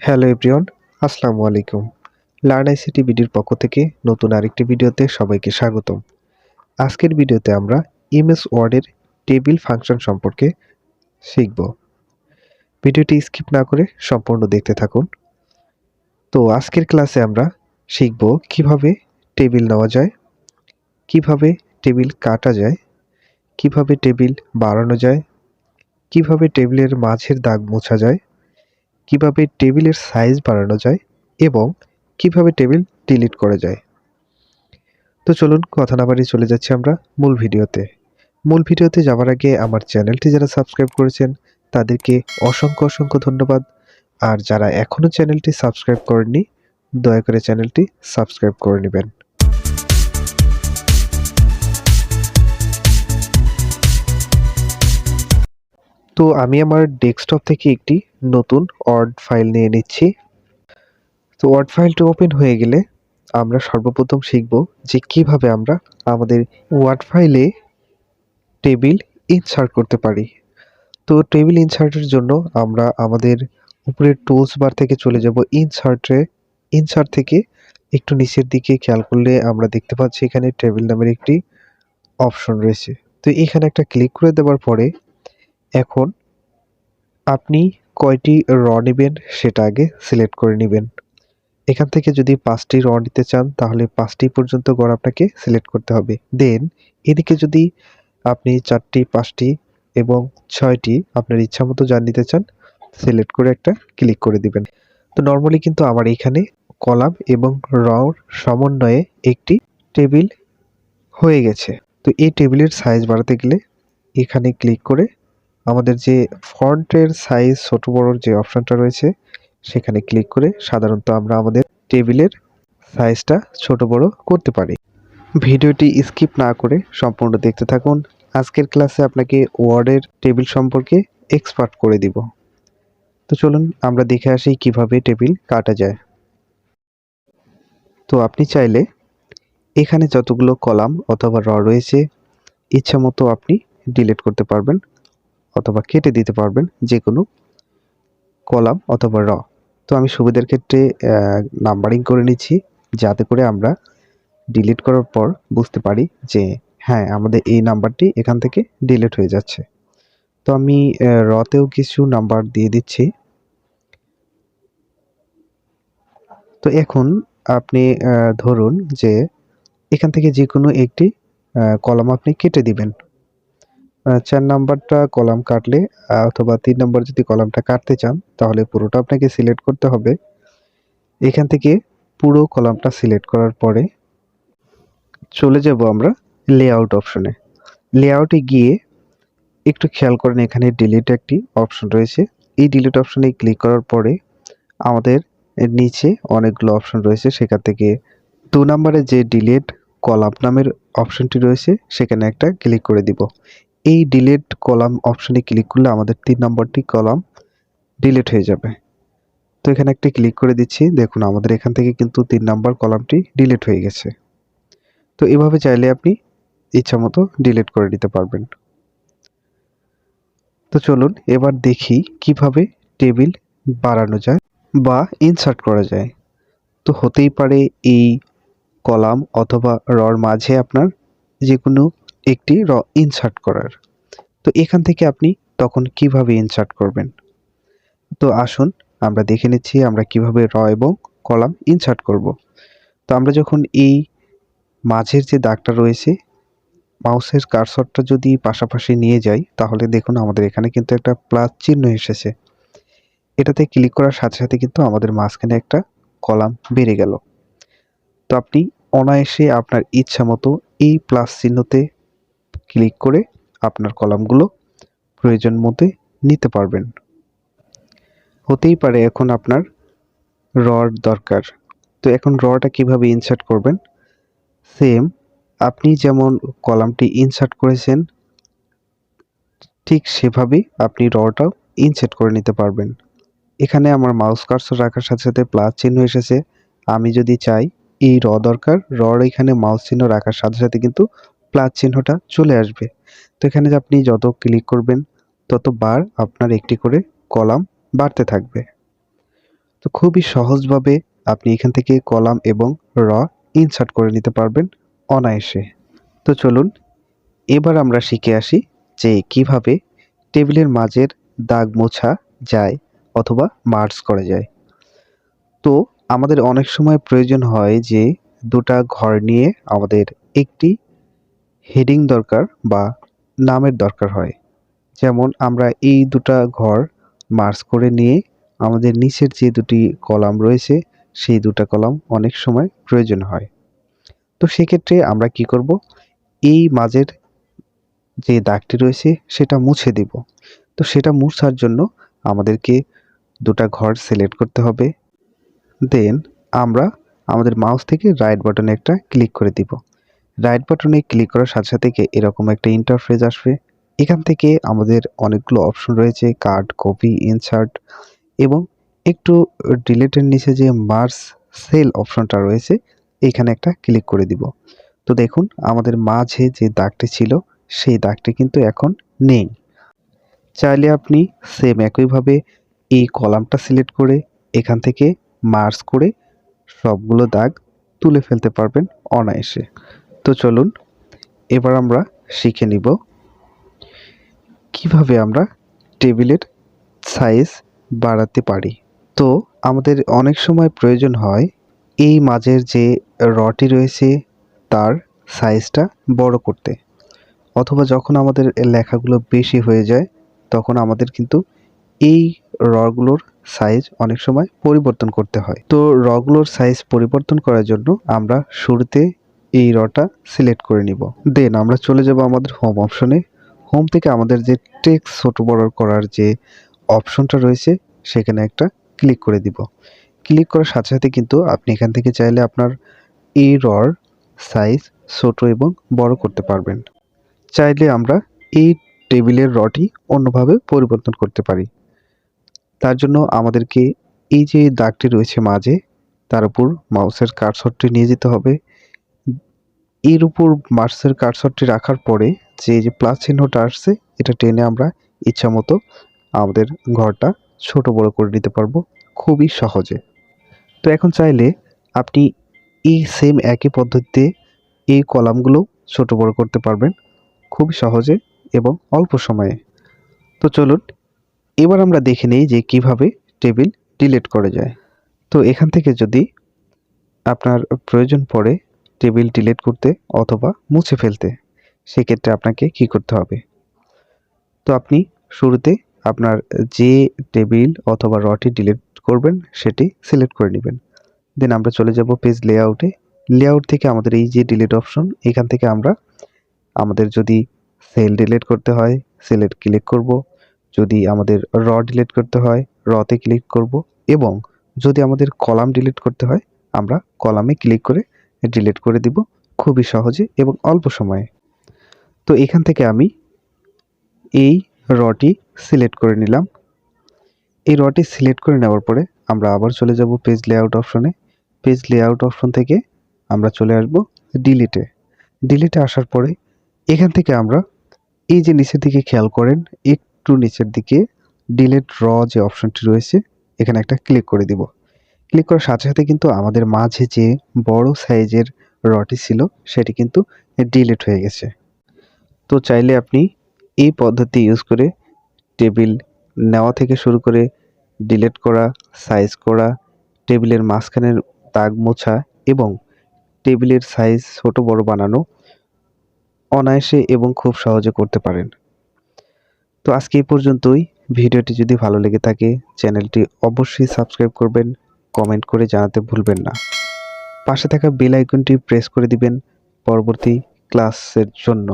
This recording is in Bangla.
হ্যালো এভরিওয়ান, আসসালামু আলাইকুম। লার্ন আইসিটি বিডির পক্ষ থেকে নতুন আরেকটি ভিডিওতে সবাইকে স্বাগতম। আজকের ভিডিওতে আমরা এমএস ওয়ার্ডের টেবিল ফাংশন সম্পর্কে শিখব। ভিডিওটি স্কিপ না করে সম্পূর্ণ দেখতে থাকুন। তো আজকের ক্লাসে আমরা শিখব কিভাবে টেবিল নেওয়া যায়, কিভাবে টেবিল কাটা যায়, কিভাবে টেবিল বাড়ানো যায়, কিভাবে টেবিলের মাঝের দাগ মোছা যায়, কিভাবে টেবিলের সাইজ বাড়ানো যায় এবং কিভাবে টেবিল ডিলিট করা যায়। তো চলুন কথা না বাড়িয়ে চলে যাচ্ছি আমরা মূল ভিডিওতে যাওয়ার আগে আমার চ্যানেলটি যারা সাবস্ক্রাইব করেছেন তাদেরকে অসংখ্য অসংখ্য ধন্যবাদ। আর যারা এখনো চ্যানেলটি সাবস্ক্রাইব করেননি দয়া করে চ্যানেলটি সাবস্ক্রাইব করে নেবেন। তো আমি আমার ডেস্কটপ থেকে একটি নতুন ওয়ার্ড ফাইল নিয়ে নিচ্ছি। তো ওয়ার্ড ফাইলটি ওপেন হয়ে গেলে আমরা সর্বপ্রথম শিখব যে কিভাবে আমরা আমাদের ওয়ার্ড ফাইলে টেবিল ইনসার্ট করতে পারি। তো টেবিল ইনসার্টের জন্য আমরা আমাদের উপরের টুলস বার থেকে চলে যাব ইনসার্ট থেকে একটু নিচের দিকে খেয়াল করলে আমরা দেখতে পাচ্ছি এখানে টেবিল নামের একটি অপশন রয়েছে। তো এখানে একটা ক্লিক করে দেওয়ার পরে এখন আপনি কয়টি র নেবেন সেটা আগে সিলেক্ট করে নেবেন। এখান থেকে যদি 5টি র নিতে চান তাহলে 5টি পর্যন্ত গড় আপনাকে সিলেক্ট করতে হবে। দেন এদিকে যদি আপনি 4টি 5টি এবং 6টি আপনার ইচ্ছা মতো যা নিতে চান সিলেক্ট করে একটা ক্লিক করে দিবেন। তো নর্মালি কিন্তু আমার এখানে কলাম এবং রর সমন্বয়ে একটি টেবিল হয়ে গেছে। তো এই টেবিলের সাইজ বাড়াতে গেলে এখানে ক্লিক করে আমাদের যে ফন্টের সাইজ ছোট বড়র যে অপশনটা রয়েছে সেখানে ক্লিক করে সাধারণত আমরা আমাদের টেবিলের সাইজটা ছোট বড় করতে পারি। ভিডিওটি স্কিপ না করে সম্পূর্ণ দেখতে থাকুন। আজকের ক্লাসে আপনাকে ওয়ার্ডের টেবিল সম্পর্কে এক্সপার্ট করে দিব। তো চলুন আমরা দেখে আসি কিভাবে টেবিল কাটা যায়। তো আপনি চাইলে এখানে যতগুলো কলাম অথবা র রয়েছে ইচ্ছা মতো আপনি ডিলিট করতে পারবেন অথবা কেটে দিতে পারবেন যে কোনো কলাম অথবা র। তো আমি সুবিধার ক্ষেত্রে নাম্বারিং করে নিচ্ছি যাতে করে আমরা ডিলিট করার পর বুঝতে পারি যে হ্যাঁ আমাদের এই নাম্বারটি এখান থেকে ডিলিট হয়ে যাচ্ছে। তো আমি রতেও কিছু নাম্বার দিয়ে দিচ্ছি। তো এখন আপনি ধরুন যে এখান থেকে যে কোনো একটি কলাম আপনি কেটে দিবেন। 4 নাম্বারটা কলাম কাটলে অথবা 3 নাম্বার যদি কলামটা কাটতে চান তাহলে পুরোটা আপনাকে সিলেক্ট করতে হবে। এখান থেকে পুরো কলামটা সিলেক্ট করার পরে চলে যাব আমরা লেআউট অপশনে। লেআউটে গিয়ে একটু খেয়াল করেন এখানে ডিলিট একটি অপশন রয়েছে। এই ডিলিট অপশনে ক্লিক করার পরে আমাদের নিচে অনেকগুলো অপশন রয়েছে সেখান থেকে 2 নম্বরে যে ডিলিট কলাম নামের অপশনটি রয়েছে সেখানে একটা ক্লিক করে দিব। এই ডিলিট কলাম অপশনে ক্লিক করলে আমাদের 3 নম্বরটি কলাম ডিলিট হয়ে যাবে। তো এখানে একটা ক্লিক করে দিচ্ছি, দেখুন আমাদের এখান থেকে কিন্তু 3 নম্বর কলামটি ডিলিট হয়ে গেছে। তো এভাবে চাইলে আপনি ইচ্ছামতো ডিলিট করে দিতে পারবেন। তো চলুন এবার দেখি কিভাবে টেবিল বাড়ানো যায় বা ইনসার্ট করা যায়। তো হতেই পারে এই কলাম অথবা রর মাঝে আপনার যে কোনো একটি র ইনসার্ট করার। তো এখান থেকে আপনি তখন কিভাবে ইনসার্ট করবেন। তো আসুন আমরা দেখে নিচ্ছি আমরা কিভাবে র এবং কলাম ইনসার্ট করব। তো আমরা যখন এই মাঝের যে দাগটা রয়েছে মাউসের কার্সরটা যদি পাশাপাশি নিয়ে যাই তাহলে দেখুন আমাদের এখানে কিন্তু একটা প্লাস চিহ্ন এসেছে। এটাতে ক্লিক করার সাথে সাথে কিন্তু আমাদের মাঝখানে একটা কলাম বেড়ে গেল। তো আপনি অনায়াসে আপনার ইচ্ছা মতো এই প্লাস চিহ্নতে ক্লিক করে আপনার কলামগুলো প্রয়োজন মতো নিতে পারবেন। হতেই পারে এখন আপনার রড দরকার। তো এখন রটা কিভাবে ইনসার্ট করবেন, সেম আপনি যেমন কলামটি ইনসার্ট করেছেন ঠিক সেভাবেই আপনি রটাও ইনসার্ট করে নিতে পারবেন। এখানে আমার মাউস কার্সর রাখার সাথে সাথে প্লাস চিহ্ন এসেছে। আমি যদি চাই এই র দরকার, রর এখানে মাউস চিহ্ন রাখার সাথে সাথে কিন্তু প্লাস চিহ্নটা চলে আসবে। তো এখানে যে আপনি যত ক্লিক করবেন ততবার আপনার একটি করে কলাম বাড়তে থাকবে। তো খুবই সহজভাবে আপনি এখান থেকে কলাম এবং র ইনসার্ট করে নিতে পারবেন অনায়াসে। তো চলুন এবার আমরা শিখে আসি যে কিভাবে টেবিলের মাঝের দাগ মোছা যায় অথবা মার্জ করা যায়। তো আমাদের অনেক সময় প্রয়োজন হয় যে দুটা ঘর নিয়ে আমাদের একটি হেডিং দরকার বা নামের দরকার হয়। যেমন আমরা এই দুটা ঘর মার্জ করে নিয়ে আমাদের নিচের যে দুটি কলাম রয়েছে সেই দুটা কলাম অনেক সময় প্রয়োজন হয়। তো সেক্ষেত্রে আমরা কি করব, এই মাঝের যে দাগটি রয়েছে সেটা মুছে দিব। তো সেটা মুছার জন্য আমাদেরকে দুটা ঘর সিলেক্ট করতে হবে। দেন আমরা আমাদের মাউস থেকে রাইট বাটনে একটা ক্লিক করে দিব। রাইট বাটনে ক্লিক করার সাথে সাথে এরকম একটা ইন্টারফেস আসবে। এখান থেকে আমাদের অনেকগুলো অপশন রয়েছে, কাট, কপি, ইনসার্ট এবং একটু ডিলিটের নিচে যে মার্জ সেল অপশনটা রয়েছে এখানে একটা ক্লিক করে দিব। তো দেখুন আমাদের মাঝে যে দাগটি ছিল সেই দাগটি কিন্তু এখন নেই। চাইলে আপনি সেম একইভাবে এই কলামটা সিলেক্ট করে এখান থেকে মার্জ করে সবগুলো দাগ তুলে ফেলতে পারবেন অনায়াসে। তো চলুন এবার আমরা শিখে নিব কিভাবে আমরা টেবিলের সাইজ বাড়াতে পারি। তো আমাদের অনেক সময় প্রয়োজন হয় এই মাঝের যে রটি রয়েছে তার সাইজটা বড় করতে, অথবা যখন আমাদের লেখাগুলো বেশি হয়ে যায় তখন আমাদের কিন্তু এই রগুলোর সাইজ অনেক সময় পরিবর্তন করতে হয়। তো রগুলোর সাইজ পরিবর্তন করার জন্য আমরা শুরুতে এই রটা সিলেক্ট করে নিব। দেন আমরা চলে যাব আমাদের হোম অপশনে। হোম থেকে আমাদের যে টেক্সট ছোট বড় করার যে অপশনটা রয়েছে সেখানে একটা ক্লিক করে দিব। ক্লিক করার সাথে সাথে কিন্তু আপনি এখান থেকে চাইলে আপনার এই রর সাইজ ছোট এবং বড় করতে পারবেন। চাইলে আমরা এই টেবিলের রটি অন্যভাবে পরিবর্তন করতে পারি। তার জন্য আমাদেরকে এই যে দাগটি রয়েছে মাঝে তার উপর মাউসের কার্সরটি নিয়ে যেতে হবে। এর উপর মাউসের কার্সরটি রাখার পরে যে প্লাস চিহ্নটা আসছে এটা টেনে আমরা ইচ্ছামতো আমাদের ঘরটা ছোট বড় করে নিতে পারবো খুবই সহজে। তো এখন চাইলে আপনি এই সেম একই পদ্ধতিতে এই কলামগুলো ছোট বড় করতে পারবেন খুবই সহজে এবং অল্প সময়ে। তো চলুন এবার আমরা দেখে নেই যে কিভাবে টেবিল ডিলিট করা যায়। তো এখান থেকে যদি আপনার প্রয়োজন পড়ে টেবিল ডিলিট করতে অথবা মুছে ফেলতে, সেক্ষেত্রে আপনাকে কি করতে হবে। তো আপনি শুরুতে আপনার যে টেবিল অথবা রটি ডিলিট করবেন সেটি সিলেক্ট করে নেবেন। দেন আমরা চলে যাব পেজ লেআউটে। লেআউট থেকে আমাদের এই যে ডিলিট অপশন এখান থেকে আমরা আমাদের যদি সেল ডিলিট করতে হয় সেলের ক্লিক করব, যদি আমাদের র ডিলিট করতে হয় রতে ক্লিক করব এবং যদি আমাদের কলাম ডিলিট করতে হয় আমরা কলামে ক্লিক করে ডিলিট করে দিব খুবই সহজে এবং অল্প সময়ে। তো এখান থেকে আমি এই রটি সিলেক্ট করে নিলাম। এই রটি সিলেক্ট করে নেওয়ার পরে আমরা আবার চলে যাব পেজ লেআউট অপশনে। পেজ লেআউট অপশন থেকে আমরা চলে আসব ডিলিটে। ডিলিটে আসার পরে এখান থেকে আমরা এই যে নিচের দিকে খেয়াল করেন একটু নিচের দিকে ডিলিট র যে অপশনটি রয়েছে এখানে একটা ক্লিক করে দিব। ক্লিক করার সাথে সাথে কিন্তু আমাদের মাঝে যে বড় সাইজের রটি ছিল সেটি কিন্তু ডিলিট হয়ে গেছে। তো চাইলে আপনি এই পদ্ধতি ইউজ করে টেবিল নেওয়া থেকে শুরু করে ডিলিট করা, সাইজ করা, টেবিলের মাঝখানের দাগ মোছা এবং টেবিলের সাইজ ছোট বড় বানানো অনায়াসে এবং খুব সহজে করতে পারেন। তো আজকে এই পর্যন্তই। ভিডিওটি যদি ভালো লেগে থাকে চ্যানেলটি অবশ্যই সাবস্ক্রাইব করবেন, কমেন্ট করে জানাতে ভুলবেন না। পাশে থাকা বেল আইকনটি প্রেস করে দিবেন পরবর্তী ক্লাসের জন্য।